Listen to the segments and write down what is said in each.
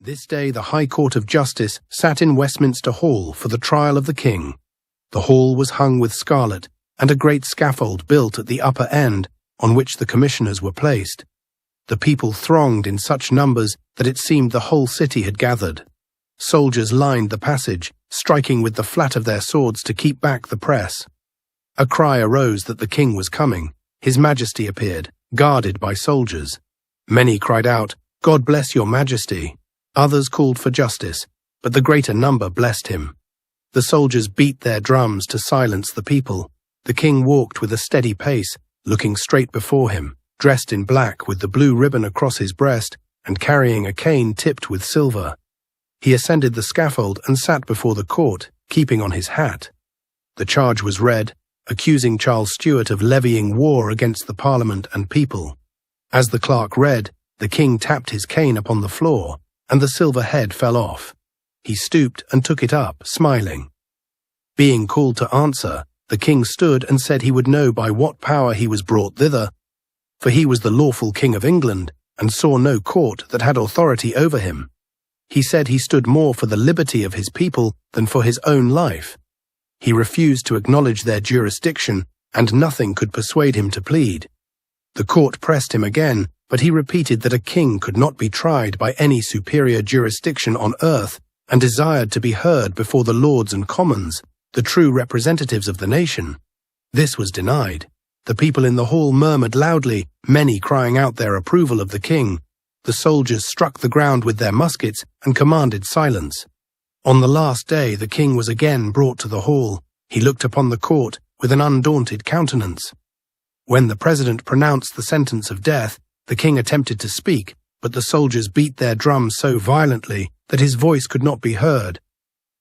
This day the High Court of Justice sat in Westminster Hall for the trial of the king. The hall was hung with scarlet, and a great scaffold built at the upper end, on which the commissioners were placed. The people thronged in such numbers that it seemed the whole city had gathered. Soldiers lined the passage, striking with the flat of their swords to keep back the press. A cry arose that the king was coming. His Majesty appeared, guarded by soldiers. Many cried out, "God bless your Majesty." Others called for justice, but the greater number blessed him. The soldiers beat their drums to silence the people. The king walked with a steady pace, looking straight before him, dressed in black with the blue ribbon across his breast and carrying a cane tipped with silver. He ascended the scaffold and sat before the court, keeping on his hat. The charge was read, accusing Charles Stuart of levying war against the Parliament and people. As the clerk read, the king tapped his cane upon the floor, and the silver head fell off. He stooped and took it up, smiling. Being called to answer, the king stood and said he would know by what power he was brought thither, for he was the lawful king of England, and saw no court that had authority over him. He said he stood more for the liberty of his people than for his own life. He refused to acknowledge their jurisdiction, and nothing could persuade him to plead. The court pressed him again, but he repeated that a king could not be tried by any superior jurisdiction on earth, and desired to be heard before the Lords and Commons, the true representatives of the nation. This was denied. The people in the hall murmured loudly, many crying out their approval of the king. The soldiers struck the ground with their muskets and commanded silence. On the last day the king was again brought to the hall. He looked upon the court with an undaunted countenance. When the president pronounced the sentence of death, the king attempted to speak, but the soldiers beat their drums so violently that his voice could not be heard.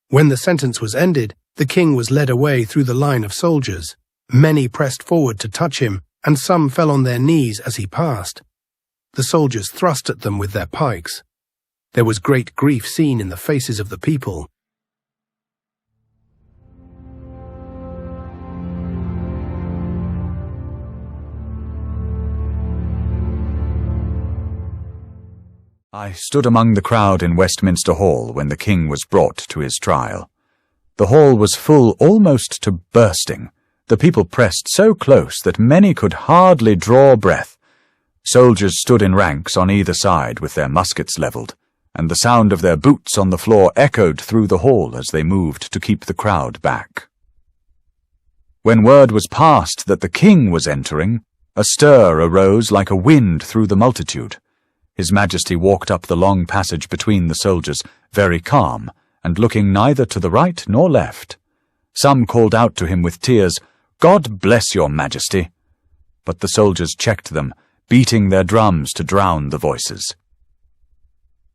When the sentence was ended, the king was led away through the line of soldiers. Many pressed forward to touch him, and some fell on their knees as he passed. The soldiers thrust at them with their pikes. There was great grief seen in the faces of the people. I stood among the crowd in Westminster Hall when the king was brought to his trial. The hall was full almost to bursting. The people pressed so close that many could hardly draw breath. Soldiers stood in ranks on either side with their muskets levelled, and the sound of their boots on the floor echoed through the hall as they moved to keep the crowd back. When word was passed that the king was entering, a stir arose like a wind through the multitude. His Majesty walked up the long passage between the soldiers, very calm, and looking neither to the right nor left. Some called out to him with tears, "God bless your Majesty!" But the soldiers checked them, beating their drums to drown the voices.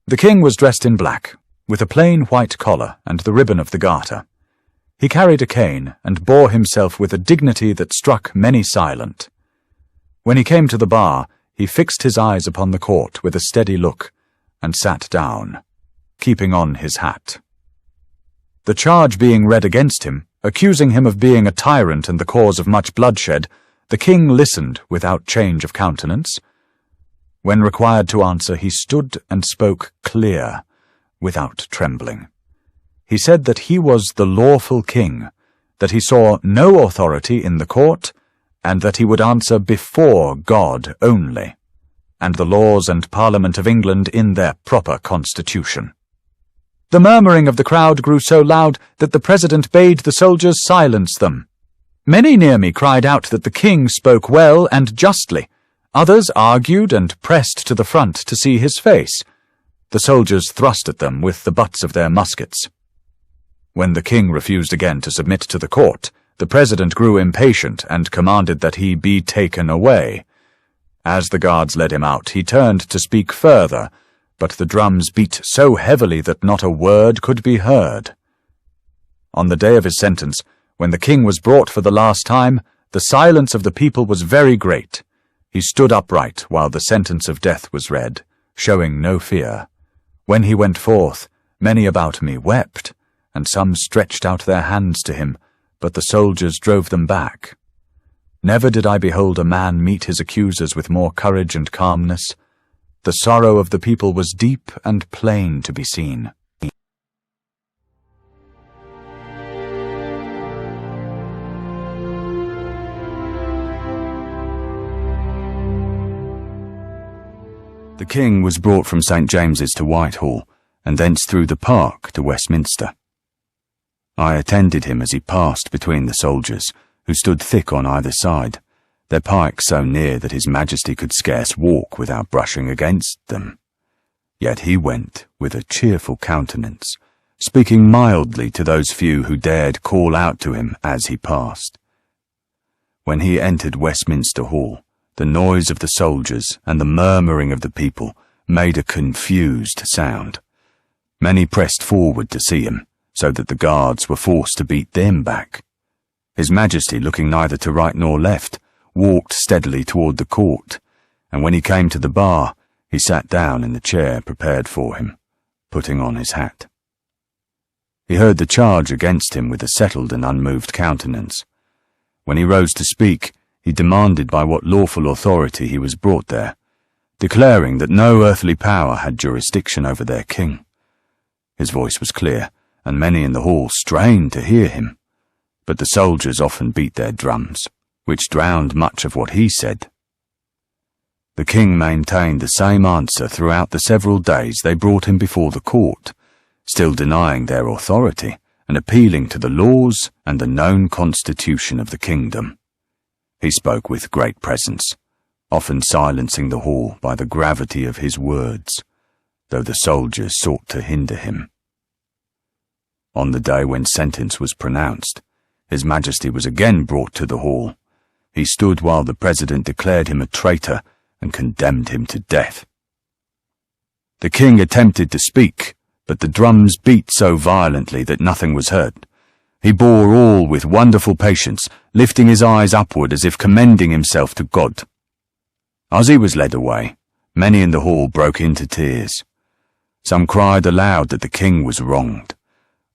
The king was dressed in black, with a plain white collar and the ribbon of the garter. He carried a cane and bore himself with a dignity that struck many silent. When he came to the bar, he fixed his eyes upon the court with a steady look, and sat down, keeping on his hat. The charge being read against him, accusing him of being a tyrant and the cause of much bloodshed, the king listened without change of countenance. When required to answer, he stood and spoke clear, without trembling. He said that he was the lawful king, that he saw no authority in the court, and that he would answer before God only, and the laws and Parliament of England in their proper constitution. The murmuring of the crowd grew so loud that the president bade the soldiers silence them. Many near me cried out that the king spoke well and justly. Others argued and pressed to the front to see his face. The soldiers thrust at them with the butts of their muskets. When the king refused again to submit to the court, the president grew impatient and commanded that he be taken away. As the guards led him out, he turned to speak further, but the drums beat so heavily that not a word could be heard. On the day of his sentence, when the king was brought for the last time, the silence of the people was very great. He stood upright while the sentence of death was read, showing no fear. When he went forth, many about me wept, and some stretched out their hands to him, but the soldiers drove them back. Never did I behold a man meet his accusers with more courage and calmness. the sorrow of the people was deep and plain to be seen. The king was brought from St. James's to Whitehall, and thence through the park to Westminster. I attended him as he passed between the soldiers, who stood thick on either side, their pikes so near that his majesty could scarce walk without brushing against them. Yet he went with a cheerful countenance, speaking mildly to those few who dared call out to him as he passed. When he entered Westminster Hall, the noise of the soldiers and the murmuring of the people made a confused sound. Many pressed forward to see him, so that the guards were forced to beat them back. His Majesty, looking neither to right nor left, walked steadily toward the court, and when he came to the bar, he sat down in the chair prepared for him, putting on his hat. He heard the charge against him with a settled and unmoved countenance. When he rose to speak, he demanded by what lawful authority he was brought there, declaring that no earthly power had jurisdiction over their king. His voice was clear, and many in the hall strained to hear him, but the soldiers often beat their drums, which drowned much of what he said. The king maintained the same answer throughout the several days they brought him before the court, still denying their authority and appealing to the laws and the known constitution of the kingdom. He spoke with great presence, often silencing the hall by the gravity of his words, though the soldiers sought to hinder him. On the day when sentence was pronounced, His Majesty was again brought to the hall. He stood while the President declared him a traitor and condemned him to death. The king attempted to speak, but the drums beat so violently that nothing was heard. He bore all with wonderful patience, lifting his eyes upward as if commending himself to God. As he was led away, many in the hall broke into tears. Some cried aloud that the king was wronged.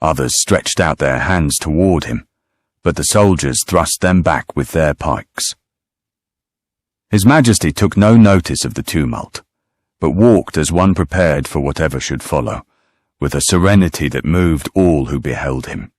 Others stretched out their hands toward him, but the soldiers thrust them back with their pikes. His Majesty took no notice of the tumult, but walked as one prepared for whatever should follow, with a serenity that moved all who beheld him.